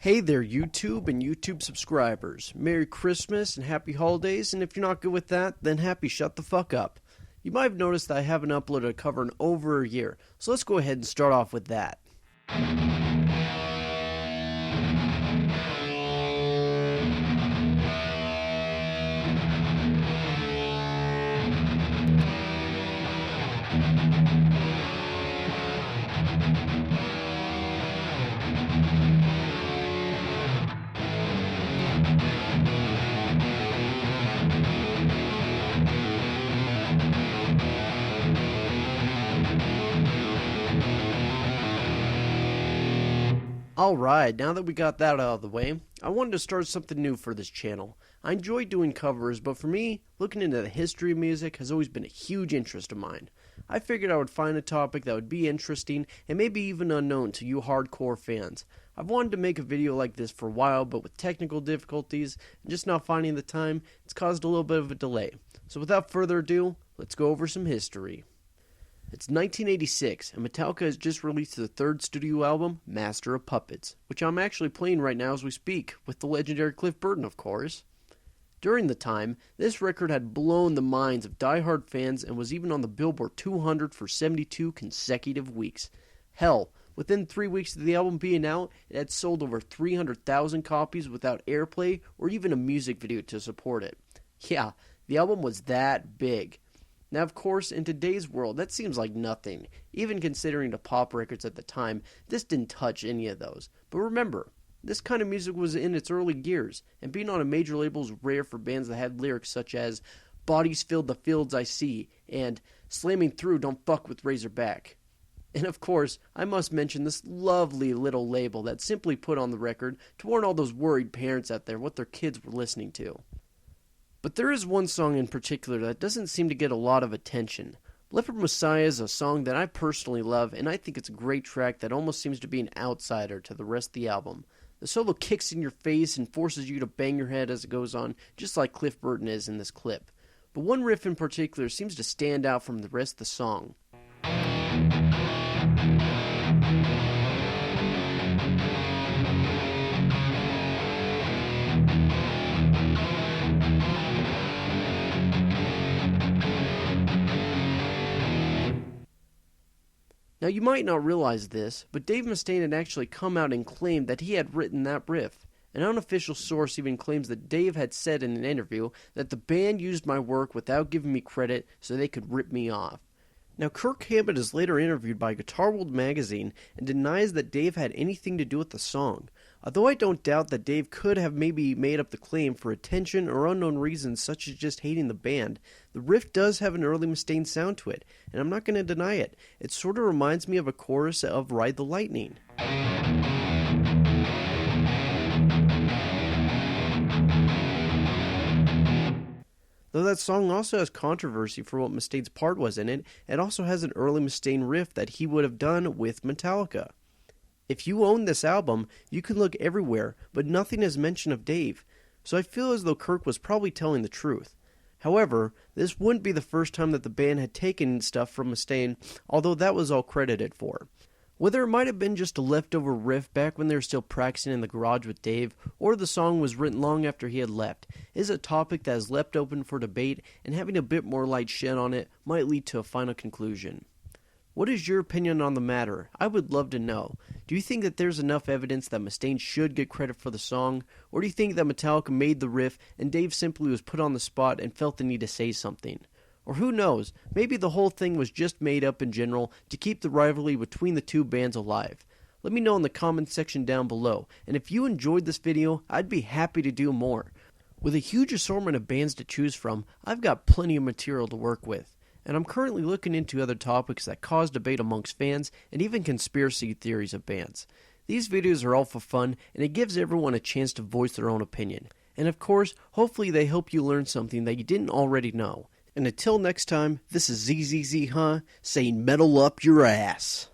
Hey there, YouTube and YouTube subscribers. Merry Christmas and Happy Holidays, and if you're not good with that, then happy shut the fuck up. You might have noticed that I haven't uploaded a cover in over a year, so let's go ahead and start off with that. Alright, now that we got that out of the way, I wanted to start something new for this channel. I enjoy doing covers, but for me, looking into the history of music has always been a huge interest of mine. I figured I would find a topic that would be interesting and maybe even unknown to you hardcore fans. I've wanted to make a video like this for a while, but with technical difficulties and just not finding the time, it's caused a little bit of a delay. So without further ado, let's go over some history. It's 1986, and Metallica has just released their third studio album, Master of Puppets, which I'm actually playing right now as we speak, with the legendary Cliff Burton, of course. During the time, this record had blown the minds of die-hard fans and was even on the Billboard 200 for 72 consecutive weeks. Hell, within 3 weeks of the album being out, it had sold over 300,000 copies without airplay or even a music video to support it. Yeah, the album was that big. Now, of course, in today's world, that seems like nothing. Even considering the pop records at the time, this didn't touch any of those. But remember, this kind of music was in its early years, and being on a major label is rare for bands that had lyrics such as "Bodies filled the fields I see" and "Slamming through, don't fuck with Razorback." And of course, I must mention this lovely little label that simply put on the record to warn all those worried parents out there what their kids were listening to. But there is one song in particular that doesn't seem to get a lot of attention. Leper Messiah is a song that I personally love, and I think it's a great track that almost seems to be an outsider to the rest of the album. The solo kicks in your face and forces you to bang your head as it goes on, just like Cliff Burton is in this clip. But one riff in particular seems to stand out from the rest of the song. Now, you might not realize this, but Dave Mustaine had actually come out and claimed that he had written that riff. An unofficial source even claims that Dave had said in an interview that the band used my work without giving me credit so they could rip me off. Now, Kirk Hammett is later interviewed by Guitar World magazine and denies that Dave had anything to do with the song. Although I don't doubt that Dave could have maybe made up the claim for attention or unknown reasons such as just hating the band, the riff does have an early Mustaine sound to it, and I'm not going to deny it. It sort of reminds me of a chorus of Ride the Lightning. Though that song also has controversy for what Mustaine's part was in it, it also has an early Mustaine riff that he would have done with Metallica. If you own this album, you can look everywhere, but nothing is mention of Dave, so I feel as though Kirk was probably telling the truth. However, this wouldn't be the first time that the band had taken stuff from Mustaine, although that was all credited for. Whether it might have been just a leftover riff back when they were still practicing in the garage with Dave, or the song was written long after he had left, is a topic that is left open for debate, and having a bit more light shed on it might lead to a final conclusion. What is your opinion on the matter? I would love to know. Do you think that there's enough evidence that Mustaine should get credit for the song? Or do you think that Metallica made the riff and Dave simply was put on the spot and felt the need to say something? Or who knows, maybe the whole thing was just made up in general to keep the rivalry between the two bands alive. Let me know in the comments section down below, and if you enjoyed this video, I'd be happy to do more. With a huge assortment of bands to choose from, I've got plenty of material to work with. And I'm currently looking into other topics that cause debate amongst fans and even conspiracy theories of bands. These videos are all for fun, and it gives everyone a chance to voice their own opinion. And of course, hopefully they help you learn something that you didn't already know. And until next time, this is ZZZ saying metal up your ass.